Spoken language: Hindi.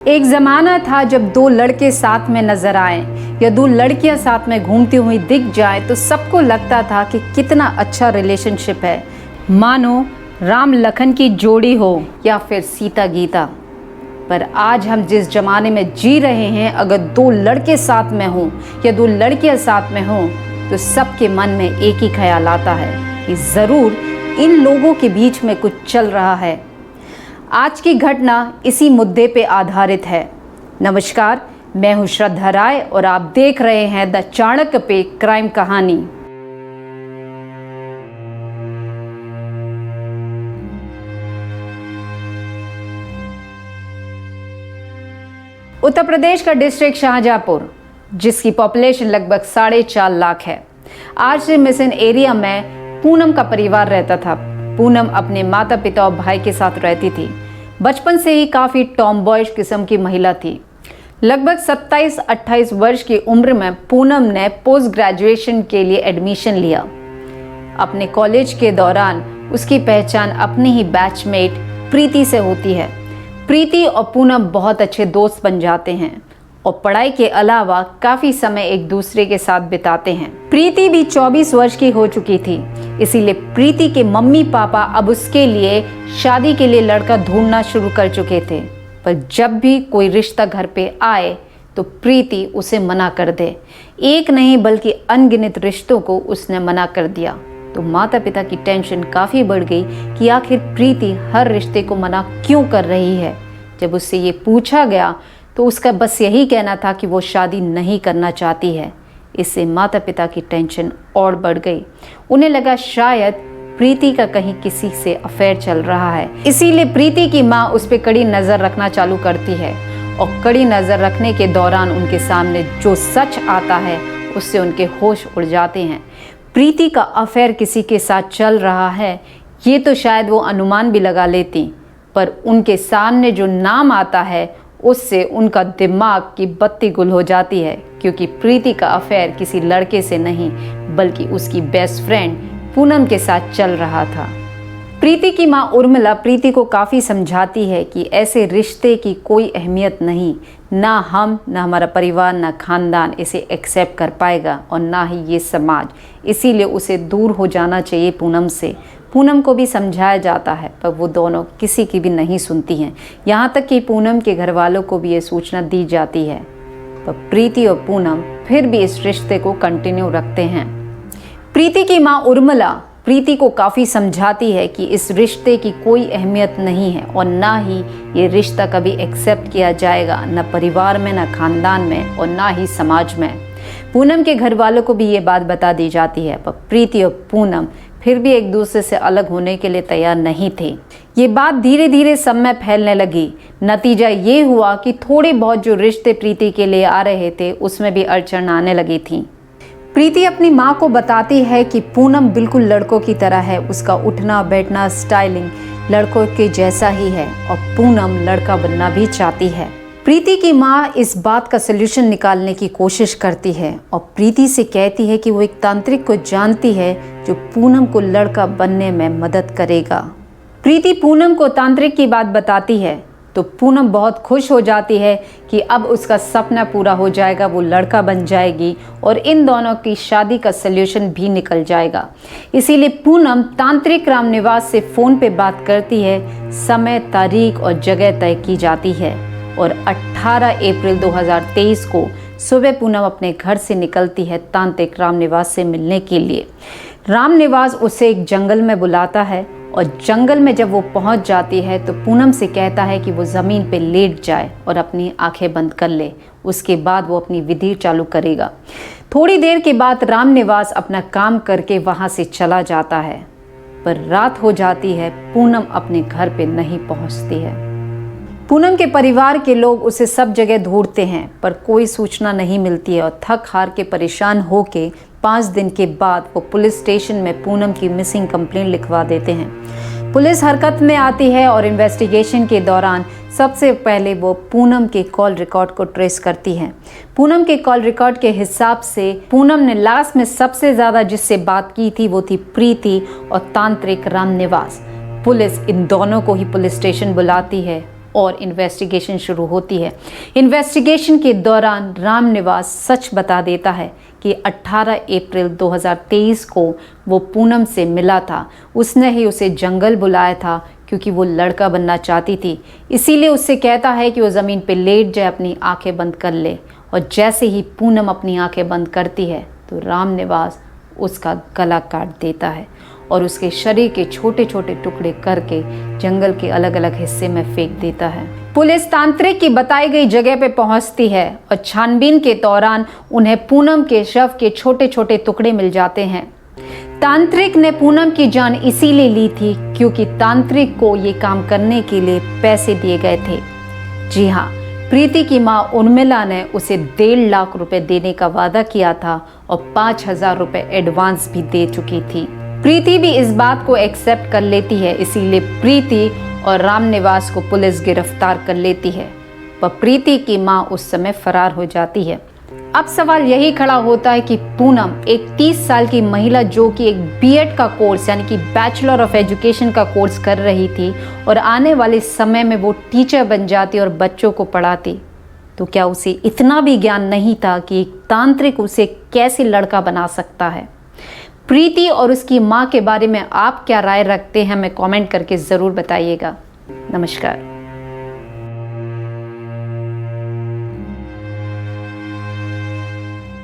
एक ज़माना था जब दो लड़के साथ में नजर आए या दो लड़कियां साथ में घूमती हुई दिख जाए तो सबको लगता था कि कितना अच्छा रिलेशनशिप है, मानो राम लखन की जोड़ी हो या फिर सीता गीता। पर आज हम जिस ज़माने में जी रहे हैं, अगर दो लड़के साथ में हों या दो लड़कियां साथ में हों तो सबके मन में एक ही ख्याल आता है कि ज़रूर इन लोगों के बीच में कुछ चल रहा है। आज की घटना इसी मुद्दे पे आधारित है। नमस्कार, मैं हूं श्रद्धा राय और आप देख रहे हैं द चाणक्य पे क्राइम कहानी। उत्तर प्रदेश का डिस्ट्रिक्ट शाहजहांपुर, जिसकी पॉपुलेशन लगभग 4.5 लाख है। आज से मिशन एरिया में पूनम का परिवार रहता था। पूनम अपने माता पिता और भाई के साथ रहती थी। बचपन से ही काफ़ी टॉमबॉयज किस्म की महिला थी। लगभग 27-28 वर्ष की उम्र में पूनम ने पोस्ट ग्रेजुएशन के लिए एडमिशन लिया। अपने कॉलेज के दौरान उसकी पहचान अपनी ही बैचमेट प्रीति से होती है। प्रीति और पूनम बहुत अच्छे दोस्त बन जाते हैं और पढ़ाई के अलावा काफ़ी समय एक दूसरे के साथ बिताते हैं। प्रीति भी 24 वर्ष की हो चुकी थी, इसीलिए प्रीति के मम्मी पापा अब उसके लिए शादी के लिए लड़का ढूंढना शुरू कर चुके थे। पर जब भी कोई रिश्ता घर पे आए तो प्रीति उसे मना कर दे। एक नहीं बल्कि अनगिनत रिश्तों को उसने मना कर दिया। तो माता पिता की टेंशन काफ़ी बढ़ गई कि आखिर प्रीति हर रिश्ते को मना क्यों कर रही है। जब उससे ये पूछा गया तो उसका बस यही कहना था कि वो शादी नहीं करना चाहती है। इससे माता पिता की टेंशन और बढ़ गई। उन्हें लगा शायद प्रीति का कहीं किसी से अफेयर चल रहा है। इसीलिए प्रीति की माँ उस पर कड़ी नज़र रखना चालू करती है और कड़ी नज़र रखने के दौरान उनके सामने जो सच आता है उससे उनके होश उड़ जाते हैं। प्रीति का अफेयर किसी के साथ चल रहा है ये तो शायद वो अनुमान भी लगा लेती, पर उनके सामने जो नाम आता है उससे उनका दिमाग की बत्ती गुल हो जाती है, क्योंकि प्रीति का अफेयर किसी लड़के से नहीं बल्कि उसकी बेस्ट फ्रेंड पूनम के साथ चल रहा था। प्रीति की माँ उर्मिला प्रीति को काफ़ी समझाती है कि ऐसे रिश्ते की कोई अहमियत नहीं, ना हम ना हमारा परिवार ना खानदान इसे एक्सेप्ट कर पाएगा और ना ही ये समाज, इसीलिए उसे दूर हो जाना चाहिए पूनम से। पूनम को भी समझाया जाता है पर वो दोनों किसी की भी नहीं सुनती हैं। यहाँ तक कि पूनम के घर वालों को भी ये सूचना दी जाती है, पर प्रीति और पूनम फिर भी इस रिश्ते को कंटिन्यू रखते हैं। प्रीति की माँ उर्मिला प्रीति को काफ़ी समझाती है कि इस रिश्ते की कोई अहमियत नहीं है और ना ही ये रिश्ता कभी एक्सेप्ट किया जाएगा, ना परिवार में ना खानदान में और ना ही समाज में। पूनम के घर वालों को भी ये बात बता दी जाती है, पर प्रीति और पूनम फिर भी एक दूसरे से अलग होने के लिए तैयार नहीं थे। ये बात धीरे धीरे सब में फैलने लगी। नतीजा ये हुआ कि थोड़े बहुत जो रिश्ते प्रीति के लिए आ रहे थे उसमें भी अड़चन आने लगी थी। प्रीति अपनी माँ को बताती है कि पूनम बिल्कुल लड़कों की तरह है, उसका उठना बैठना स्टाइलिंग लड़कों के जैसा ही है और पूनम लड़का बनना भी चाहती है। प्रीति की माँ इस बात का सलूशन निकालने की कोशिश करती है और प्रीति से कहती है कि वो एक तांत्रिक को जानती है जो पूनम को लड़का बनने में मदद करेगा। प्रीति पूनम को तांत्रिक की बात बताती है तो पूनम बहुत खुश हो जाती है कि अब उसका सपना पूरा हो जाएगा, वो लड़का बन जाएगी और इन दोनों की शादी का सलूशन भी निकल जाएगा। इसीलिए पूनम तांत्रिक रामनिवास से फ़ोन पे बात करती है। समय, तारीख और जगह तय की जाती है और 18 अप्रैल 2023 को सुबह पूनम अपने घर से निकलती है तांत्रिक रामनिवास से मिलने के लिए। रामनिवास उसे एक जंगल में बुलाता है और जंगल में जब वो पहुंच जाती है तो पूनम से कहता है कि वो ज़मीन पे लेट जाए और अपनी आंखें बंद कर ले। उसके बाद वो अपनी विधि चालू करेगा। थोड़ी देर के बाद रामनिवास अपना काम करके वहाँ से चला जाता है, पर रात हो जाती है। पूनम अपने घर पे नहीं पहुँचती है। पूनम के परिवार के लोग उसे सब जगह ढूंढते हैं पर कोई सूचना नहीं मिलती है और थक हार के परेशान होके 5 दिन के बाद वो पुलिस स्टेशन में पूनम की मिसिंग कंप्लेंट लिखवा देते हैं। पुलिस हरकत में आती है और इन्वेस्टिगेशन के दौरान सबसे पहले वो पूनम के कॉल रिकॉर्ड को ट्रेस करती है। पूनम के कॉल रिकॉर्ड के हिसाब से पूनम ने लास्ट में सबसे ज़्यादा जिससे बात की थी वो थी प्रीति और तांत्रिक रामनिवास। पुलिस इन दोनों को ही पुलिस स्टेशन बुलाती है और इन्वेस्टिगेशन शुरू होती है। इन्वेस्टिगेशन के दौरान रामनिवास सच बता देता है कि 18 अप्रैल 2023 को वो पूनम से मिला था। उसने ही उसे जंगल बुलाया था क्योंकि वो लड़का बनना चाहती थी। इसीलिए उससे कहता है कि वो ज़मीन पे लेट जाए, अपनी आंखें बंद कर ले। और जैसे ही पूनम अपनी आंखें बंद करती है तो रामनिवास उसका गला काट देता है और उसके शरीर के छोटे छोटे टुकड़े करके जंगल के अलग अलग हिस्से में फेंक देता है। पुलिस तांत्रिक की बताई गई जगह पे पहुंचती है और छानबीन के दौरान उन्हें पूनम के शव के छोटे छोटे टुकड़े मिल जाते हैं। तांत्रिक ने पूनम की जान इसीलिए ली थी क्योंकि तांत्रिक को ये काम करने के लिए पैसे दिए गए थे। जी हाँ, प्रीति की मां उर्मिला ने उसे 1.5 लाख रुपए देने का वादा किया था और 5,000 रुपए एडवांस भी दे चुकी थी। प्रीति भी इस बात को एक्सेप्ट कर लेती है, इसीलिए प्रीति और रामनिवास को पुलिस गिरफ्तार कर लेती है। पर प्रीति की मां उस समय फरार हो जाती है। अब सवाल यही खड़ा होता है कि पूनम एक 30 साल की महिला जो कि एक बीएड का कोर्स यानी कि बैचलर ऑफ एजुकेशन का कोर्स कर रही थी और आने वाले समय में वो टीचर बन जाती और बच्चों को पढ़ाती, तो क्या उसे इतना भी ज्ञान नहीं था कि एक तांत्रिक उसे कैसे लड़का बना सकता है? प्रीति और उसकी माँ के बारे में आप क्या राय रखते हैं, हमें कमेंट करके ज़रूर बताइएगा। नमस्कार।